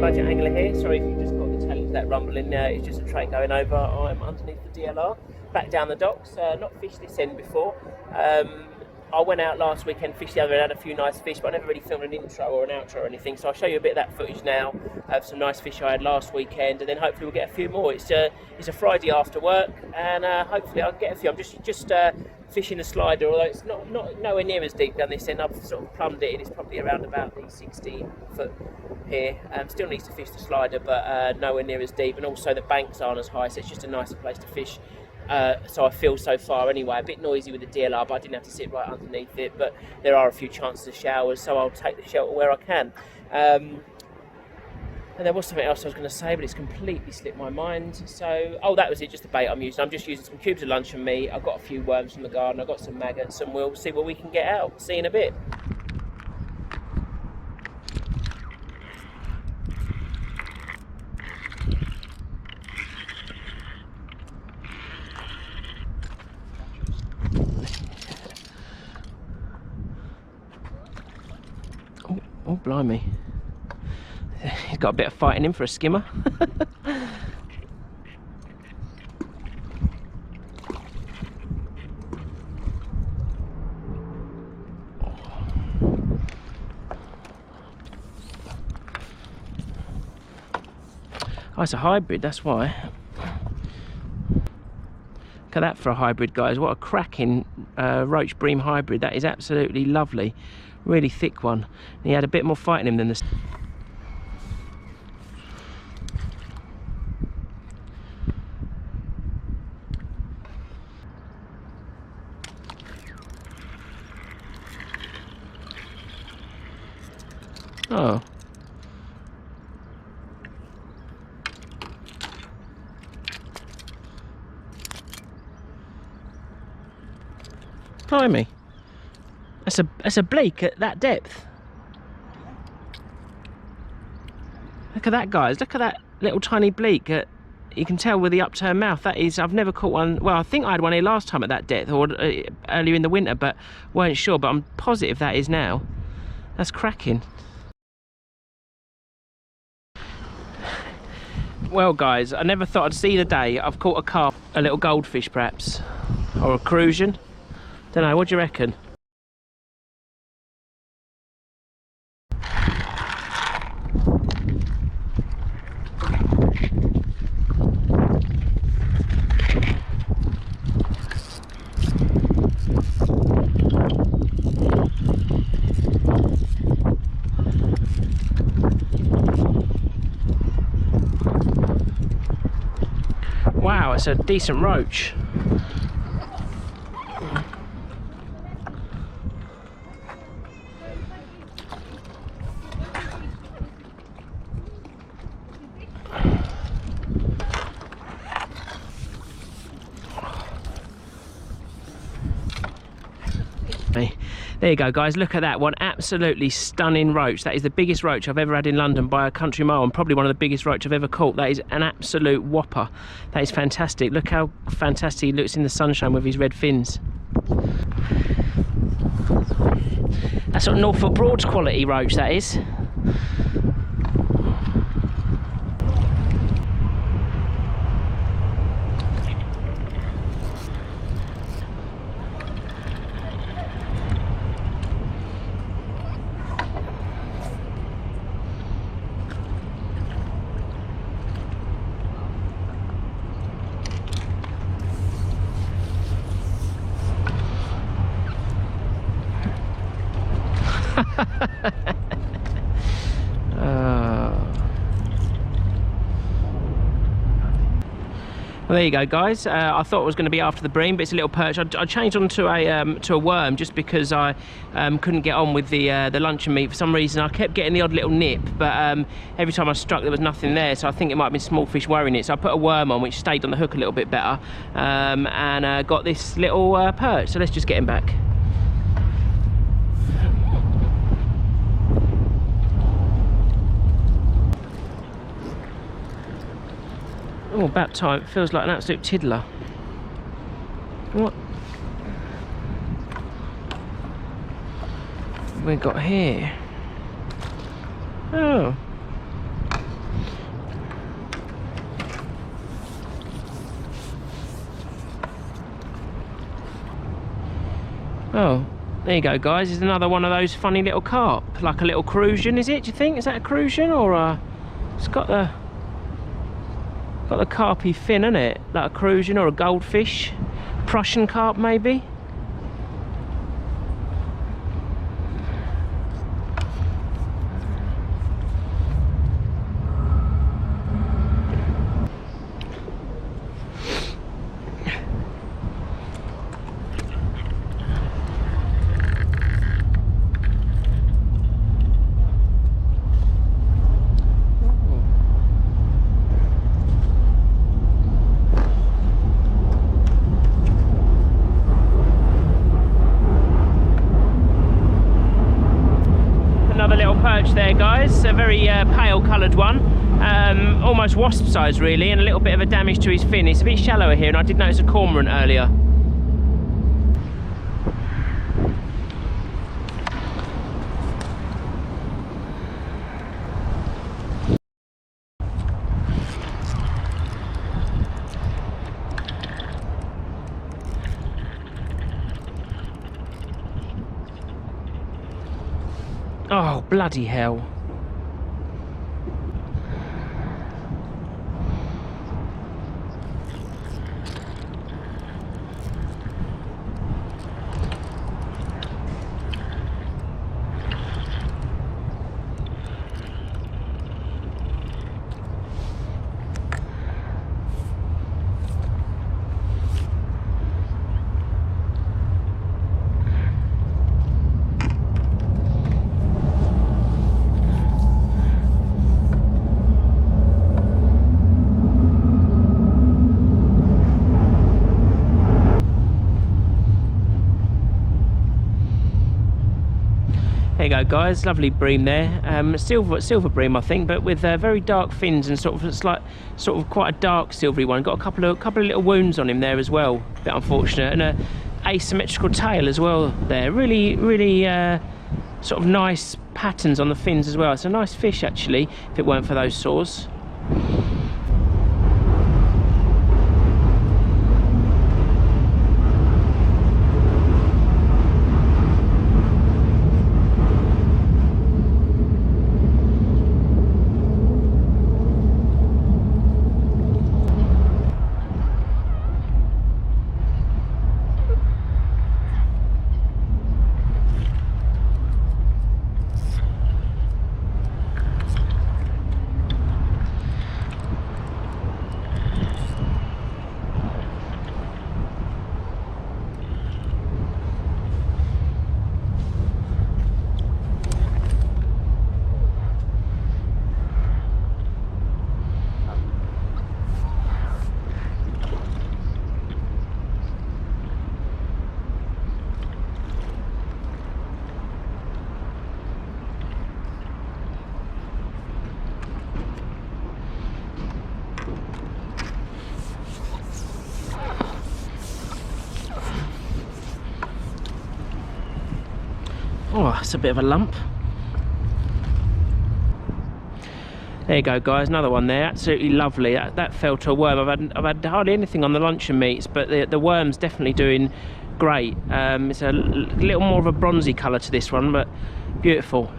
budget angler here. Sorry if you just got the tail of that rumbling there. It's just a train going over. I'm underneath the DLR, back down the docks. Not fished this end before. I went out last weekend, fished the other end, had a few nice fish, but I never really filmed an intro or an outro or anything. So I'll show you a bit of that footage now of some nice fish I had last weekend, and then hopefully we'll get a few more. It's a Friday after work, and hopefully I'll get a few. I'm just fishing the slider, although it's not nowhere near as deep down this end. I've sort of plumbed it, and it's probably around about the 60 foot here. Still needs to fish the slider, but nowhere near as deep, and also the banks aren't as high, so it's just a nicer place to fish. So I feel so far anyway. A bit noisy with the DLR, but I didn't have to sit right underneath it, but there are a few chances of showers, so I'll take the shelter where I can. And there was something else I was going to say, but it's completely slipped my mind. So, that was it, just the bait I'm using. I'm just using some cubes of luncheon meat. I've got a few worms from the garden, I've got some maggots, and we'll see what we can get out. See you in a bit. Oh, blimey. He's got a bit of fighting in for a skimmer. Oh, it's a hybrid, that's why. Look at that for a hybrid, guys. What a cracking Roach Bream hybrid. That is absolutely lovely. Really thick one. And he had a bit more fight in him than the... Oh. Blimey. That's a bleak at that depth. Look at that, guys. Look at that little tiny bleak. You can tell with the upturned mouth. That is, I've never caught one. Well, I think I had one here last time at that depth, or earlier in the winter, but weren't sure. But I'm positive that is now. That's cracking. Well, guys, I never thought I'd see the day I've caught a carp, a little goldfish perhaps, or a crucian. Don't know. What do you reckon? Wow, it's a decent roach. There you go, guys. Look at that one. Absolutely stunning roach. That is the biggest roach I've ever had in London by a country mile, and probably one of the biggest roach I've ever caught. That is an absolute whopper. That is fantastic. Look how fantastic he looks in the sunshine with his red fins. That's sort of Norfolk Broads quality roach, that is. Well, there you go, guys. I thought it was going to be after the bream, but it's a little perch. I changed on to a worm just because I couldn't get on with the luncheon meat for some reason. I kept getting the odd little nip, but every time I struck there was nothing there, so I think it might have been small fish worrying it. So I put a worm on, which stayed on the hook a little bit better, and got this little perch. So let's just get him back. Oh, about time. It feels like an absolute tiddler. What have we got here? Oh. Oh, there you go, guys. There's another one of those funny little carp, like a little crucian, is it? Do you think? Is that a crucian, or it's got the carpy fin in it, like a crucian or a goldfish, Prussian carp maybe. Perch there, guys, a very pale coloured one, almost wasp size really, and a little bit of a damage to his fin. It's a bit shallower here, and I did notice a cormorant earlier. Oh, bloody hell. There you go, guys, lovely bream there, silver bream I think, but with very dark fins and sort of quite a dark silvery one. Got a couple of little wounds on him there as well, a bit unfortunate, and a asymmetrical tail as well there. Really sort of nice patterns on the fins as well. It's a nice fish actually, if it weren't for those sores. Oh, it's a bit of a lump. There you go, guys, another one there, absolutely lovely. That fell to a worm. I've had hardly anything on the luncheon meats, but the worm's definitely doing great. It's a little more of a bronzy colour to this one, but beautiful.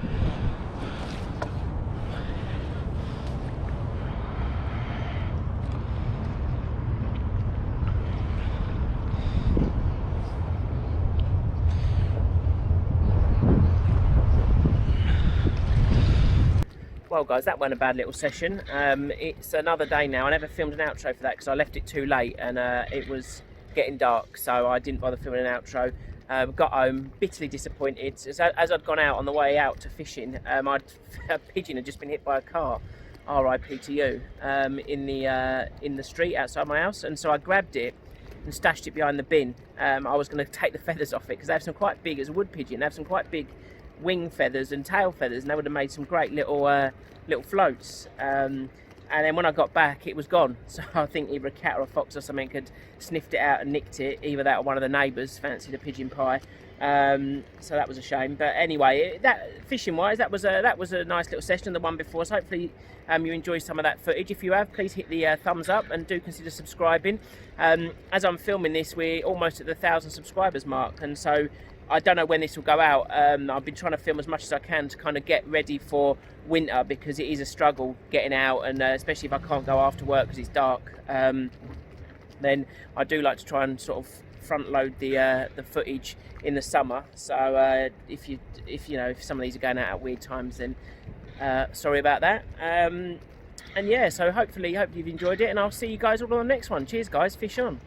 Well, guys, that wasn't a bad little session. It's another day now. I never filmed an outro for that because I left it too late, and it was getting dark, so I didn't bother filming an outro. Got home bitterly disappointed. As I'd gone out on the way out to fishing, a pigeon had just been hit by a car, RIP to you, in the street outside my house, and so I grabbed it and stashed it behind the bin. I was going to take the feathers off it because they have some quite big, as a wood pigeon, they have some quite big wing feathers and tail feathers, and they would have made some great little floats. And then when I got back, it was gone. So I think either a cat or a fox or something had sniffed it out and nicked it. Either that or one of the neighbours fancied a pigeon pie. So that was a shame. But anyway, that fishing wise, that was a nice little session, the one before. So hopefully you enjoy some of that footage. If you have, please hit the thumbs up and do consider subscribing. As I'm filming this, we're almost at the 1,000 subscribers mark, and so I don't know when this will go out. I've been trying to film as much as I can to kind of get ready for winter, because it is a struggle getting out, and especially if I can't go after work because it's dark. Then I do like to try and sort of front load the footage in the summer. So if some of these are going out at weird times, then sorry about that. And yeah, so hopefully you've enjoyed it, and I'll see you guys all on the next one. Cheers guys, fish on.